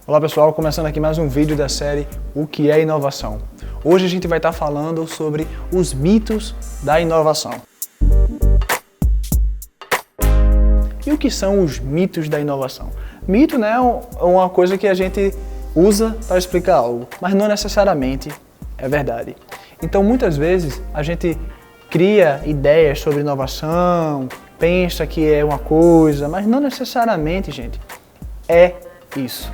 Olá pessoal, começando aqui mais um vídeo da série O que é inovação? Hoje a gente vai estar falando sobre os mitos da inovação. E o que são os mitos da inovação? Mito, né, é uma coisa que a gente usa para explicar algo, mas não necessariamente é verdade. Então muitas vezes a gente cria ideias sobre inovação, pensa que é uma coisa, mas não necessariamente, gente, é isso.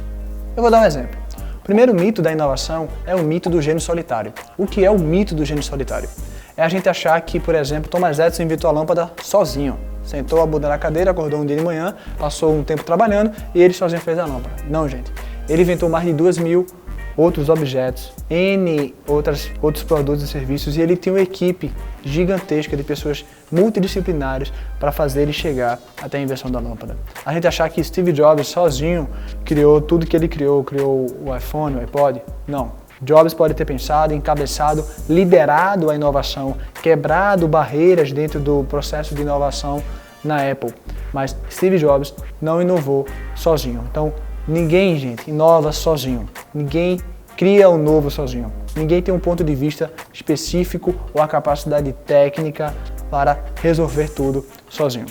Eu vou dar um exemplo. O primeiro mito da inovação é o mito do gênio solitário. O que é o mito do gênio solitário? É a gente achar que, por exemplo, Thomas Edison inventou a lâmpada sozinho. Sentou a bunda na cadeira, acordou um dia de manhã, passou um tempo trabalhando e ele sozinho fez a lâmpada. Não, gente. Ele inventou mais de 2.000 outros objetos, outros produtos e serviços, e ele tinha uma equipe gigantesca de pessoas multidisciplinares para fazer ele chegar até a invenção da lâmpada. A gente achar que Steve Jobs sozinho criou tudo que ele criou o iPhone, o iPod, não. Jobs pode ter pensado, encabeçado, liderado a inovação, quebrado barreiras dentro do processo de inovação na Apple, mas Steve Jobs não inovou sozinho. Então, ninguém, gente, inova sozinho. Ninguém cria o novo sozinho. Ninguém tem um ponto de vista específico ou a capacidade técnica para resolver tudo sozinho.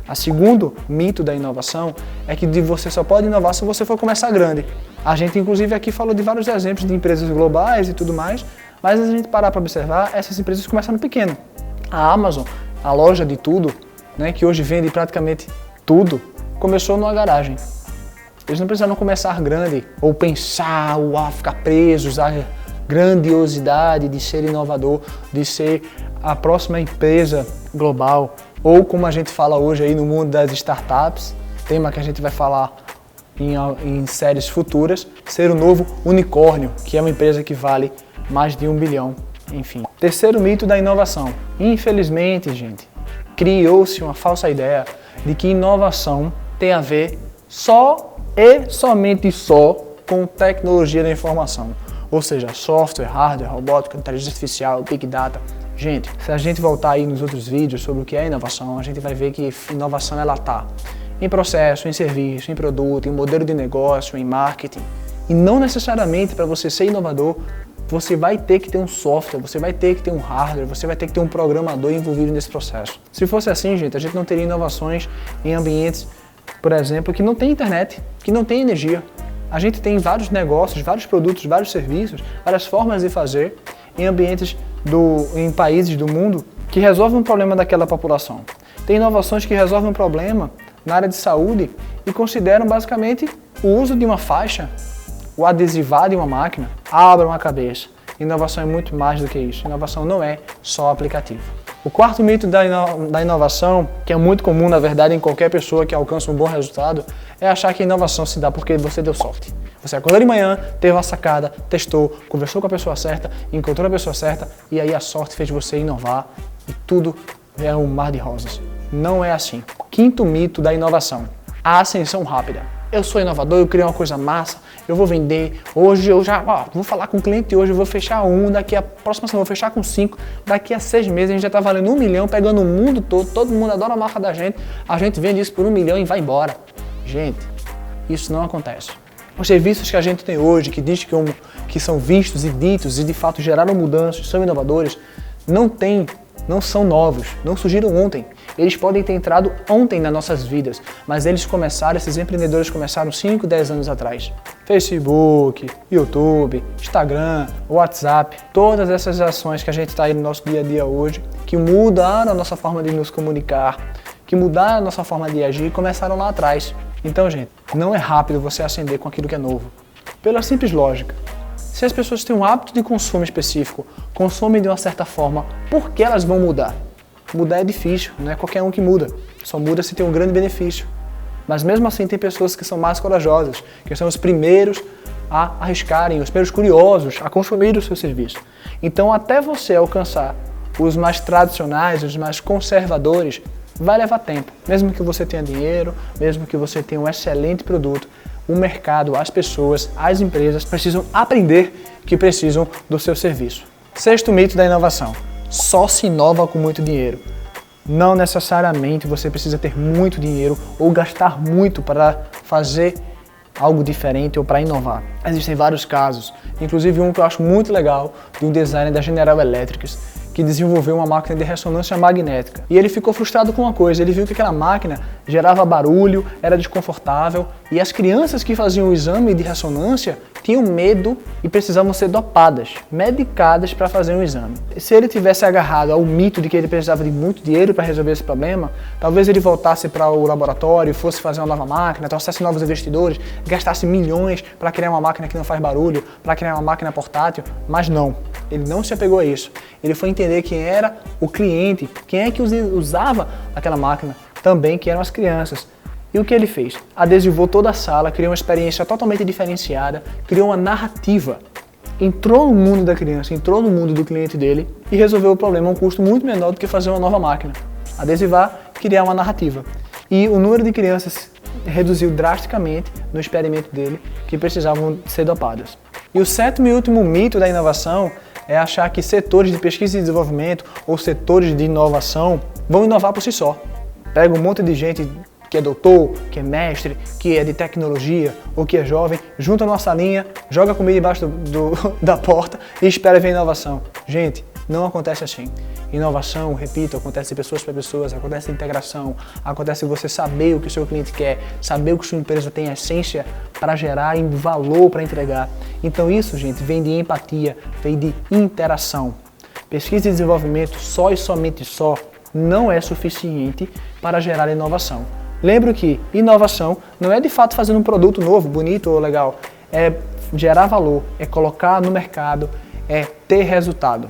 O segundo mito da inovação é que você só pode inovar se você for começar grande. A gente, inclusive, aqui falou de vários exemplos de empresas globais e tudo mais, mas se a gente parar para observar, essas empresas começaram pequeno. A Amazon, a loja de tudo, né, que hoje vende praticamente tudo, começou numa garagem. Eles não precisaram começar grande ou pensar, ficar presos à grandiosidade de ser inovador, de ser a próxima empresa global, ou como a gente fala hoje aí no mundo das startups, tema que a gente vai falar em séries futuras, ser o novo unicórnio, que é uma empresa que vale mais de 1 bilhão, enfim. Terceiro mito da inovação. Infelizmente, gente, criou-se uma falsa ideia de que inovação tem a ver somente com tecnologia da informação, ou seja, software, hardware, robótica, inteligência artificial, big data. Gente, se a gente voltar aí nos outros vídeos sobre o que é inovação, a gente vai ver que inovação ela está em processo, em serviço, em produto, em modelo de negócio, em marketing. E não necessariamente para você ser inovador, você vai ter que ter um software, você vai ter que ter um hardware, você vai ter que ter um programador envolvido nesse processo. Se fosse assim, gente, a gente não teria inovações em ambientes, por exemplo, que não tem internet, que não tem energia. A gente tem vários negócios, vários produtos, vários serviços, várias formas de fazer em ambientes em países do mundo que resolvem um problema daquela população. Tem inovações que resolvem um problema na área de saúde e consideram basicamente o uso de uma faixa, o adesivar de uma máquina, abram a cabeça. Inovação é muito mais do que isso. Inovação não é só aplicativo. O quarto mito da inovação, que é muito comum, na verdade, em qualquer pessoa que alcança um bom resultado, é achar que a inovação se dá porque você deu sorte. Você acordou de manhã, teve uma sacada, testou, conversou com a pessoa certa, encontrou a pessoa certa e aí a sorte fez você inovar e tudo é um mar de rosas. Não é assim. Quinto mito da inovação, a ascensão rápida. Eu sou inovador, eu criei uma coisa massa, eu vou vender, hoje eu já vou falar com o cliente, hoje eu vou fechar daqui a próxima semana eu vou fechar com 5, daqui a 6 meses a gente já está valendo 1 milhão, pegando o mundo todo mundo adora a marca da gente, a gente vende isso por 1 milhão e vai embora. Gente, isso não acontece. Os serviços que a gente tem hoje, que diz que são vistos e ditos e de fato geraram mudanças, são inovadores, não são novos, não surgiram ontem. Eles podem ter entrado ontem nas nossas vidas, mas esses empreendedores começaram 5, 10 anos atrás. Facebook, YouTube, Instagram, WhatsApp, todas essas ações que a gente está aí no nosso dia a dia hoje, que mudaram a nossa forma de nos comunicar, que mudaram a nossa forma de agir, começaram lá atrás. Então, gente, não é rápido você ascender com aquilo que é novo. Pela simples lógica. Se as pessoas têm um hábito de consumo específico, consomem de uma certa forma, por que elas vão mudar? Mudar é difícil, não é qualquer um que muda. Só muda se tem um grande benefício. Mas mesmo assim tem pessoas que são mais corajosas, que são os primeiros a arriscarem, os primeiros curiosos a consumir o seu serviço. Então até você alcançar os mais tradicionais, os mais conservadores, vai levar tempo. Mesmo que você tenha dinheiro, mesmo que você tenha um excelente produto, o mercado, as pessoas, as empresas precisam aprender que precisam do seu serviço. Sexto mito da inovação. Só se inova com muito dinheiro. Não necessariamente você precisa ter muito dinheiro ou gastar muito para fazer algo diferente ou para inovar. Existem vários casos, inclusive um que eu acho muito legal, de um designer da General Electric, que desenvolveu uma máquina de ressonância magnética. E ele ficou frustrado com uma coisa, ele viu que aquela máquina gerava barulho, era desconfortável, e as crianças que faziam o exame de ressonância tinham medo e precisavam ser dopadas, medicadas para fazer um exame. Se ele tivesse agarrado ao mito de que ele precisava de muito dinheiro para resolver esse problema, talvez ele voltasse para o laboratório, fosse fazer uma nova máquina, trouxesse novos investidores, gastasse milhões para criar uma máquina que não faz barulho, para criar uma máquina portátil, mas não. Ele não se apegou a isso. Ele foi entender quem era o cliente, quem é que usava aquela máquina, também que eram as crianças. E o que ele fez? Adesivou toda a sala, criou uma experiência totalmente diferenciada, criou uma narrativa. Entrou no mundo da criança, entrou no mundo do cliente dele e resolveu o problema a um custo muito menor do que fazer uma nova máquina. Adesivar, criar uma narrativa. E o número de crianças reduziu drasticamente no experimento dele que precisavam ser dopadas. E o sétimo e último mito da inovação é achar que setores de pesquisa e desenvolvimento ou setores de inovação vão inovar por si só. Pega um monte de gente que é doutor, que é mestre, que é de tecnologia ou que é jovem, junta numa salinha, joga comida embaixo da porta e espera ver inovação. Gente, não acontece assim. Inovação, repito, acontece de pessoas para pessoas, acontece de integração, acontece de você saber o que o seu cliente quer, saber o que a sua empresa tem a essência para gerar e valor para entregar. Então isso, gente, vem de empatia, vem de interação. Pesquisa e desenvolvimento só e somente só não é suficiente para gerar inovação. Lembro que inovação não é de fato fazer um produto novo, bonito ou legal, é gerar valor, é colocar no mercado, é ter resultado.